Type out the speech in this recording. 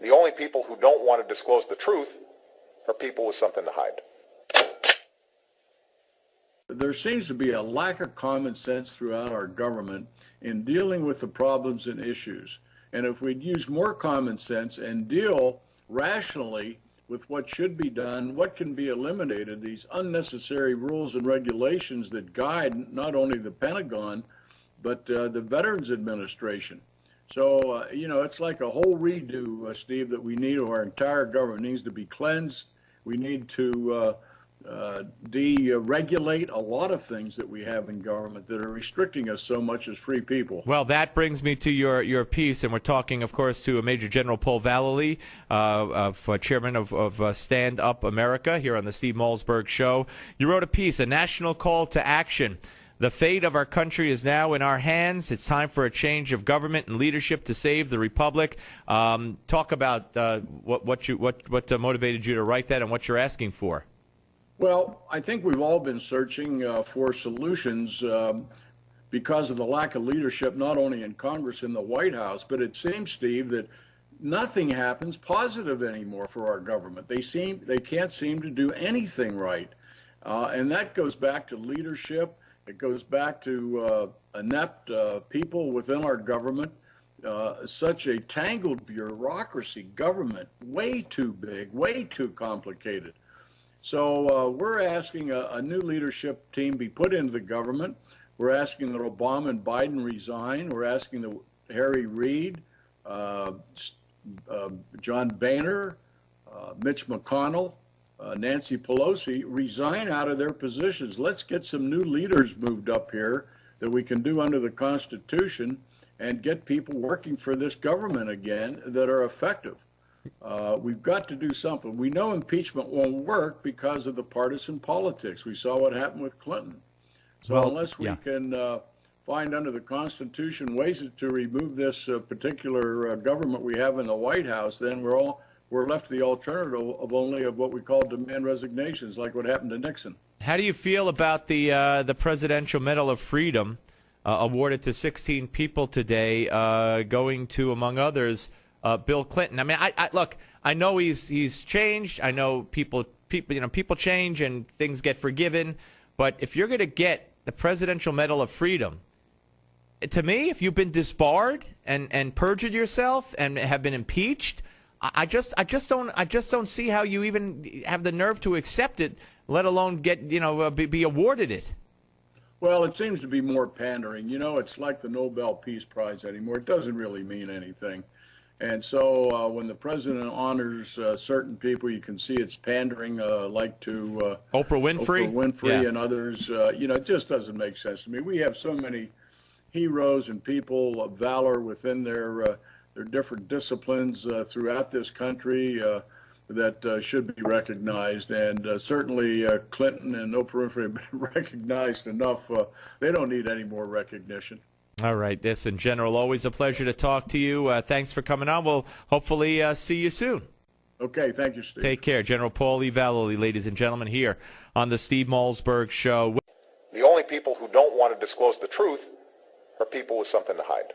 The only people who don't want to disclose the truth are people with something to hide. There seems to be a lack of common sense throughout our government in dealing with the problems and issues. And if we'd use more common sense and deal rationally with what should be done, what can be eliminated, these unnecessary rules and regulations that guide not only the Pentagon, but the Veterans Administration. So, it's like a whole redo, Steve, that we need. Our entire government needs to be cleansed. We need to deregulate a lot of things that we have in government that are restricting us so much as free people. Well, that brings me to your piece, and we're talking, of course, to Major General Paul Vallely, chairman of Stand Up America, here on the Steve Malzberg Show. You wrote a piece, A National Call to Action. The fate of our country is now in our hands. It's time for a change of government and leadership to save the republic. Talk about what motivated you to write that and what you're asking for. Well, I think we've all been searching for solutions because of the lack of leadership, not only in Congress and the White House, but it seems, Steve, that nothing happens positive anymore for our government. They can't seem to do anything right. And that goes back to leadership. It goes back to inept people within our government, such a tangled bureaucracy, government, way too big, way too complicated. So we're asking a new leadership team be put into the government. We're asking that Obama and Biden resign. We're asking that Harry Reid, John Boehner, Mitch McConnell, Nancy Pelosi resign out of their positions. Let's get some new leaders moved up here that we can do under the Constitution and get people working for this government again that are effective. We've got to do something. We know impeachment won't work because of the partisan politics. We saw what happened with Clinton. So unless we can find under the Constitution ways to remove this particular government we have in the White House, then we're left the alternative of what we call demand resignations, like what happened to Nixon. How do you feel about the Presidential Medal of Freedom awarded to 16 people today, going to, among others, Bill Clinton? I mean, look, I know he's changed. I know people change and things get forgiven. But if you're going to get the Presidential Medal of Freedom, to me, if you've been disbarred and perjured yourself and have been impeached, I just don't see how you even have the nerve to accept it, let alone get be awarded it. Well, it seems to be more pandering. It's like the Nobel Peace Prize anymore. It doesn't really mean anything. And so when the president honors certain people, you can see it's pandering, like to Oprah Winfrey, and others. It just doesn't make sense to me. We have so many heroes and people of valor within their different disciplines throughout this country that should be recognized. And certainly Clinton and Oprah Winfrey have been recognized enough. They don't need any more recognition. All right. Listen, General, always a pleasure to talk to you. Thanks for coming on. We'll hopefully see you soon. Okay. Thank you, Steve. Take care. General Paul E. Vallely, ladies and gentlemen, here on the Steve Malzberg Show. The only people who don't want to disclose the truth are people with something to hide.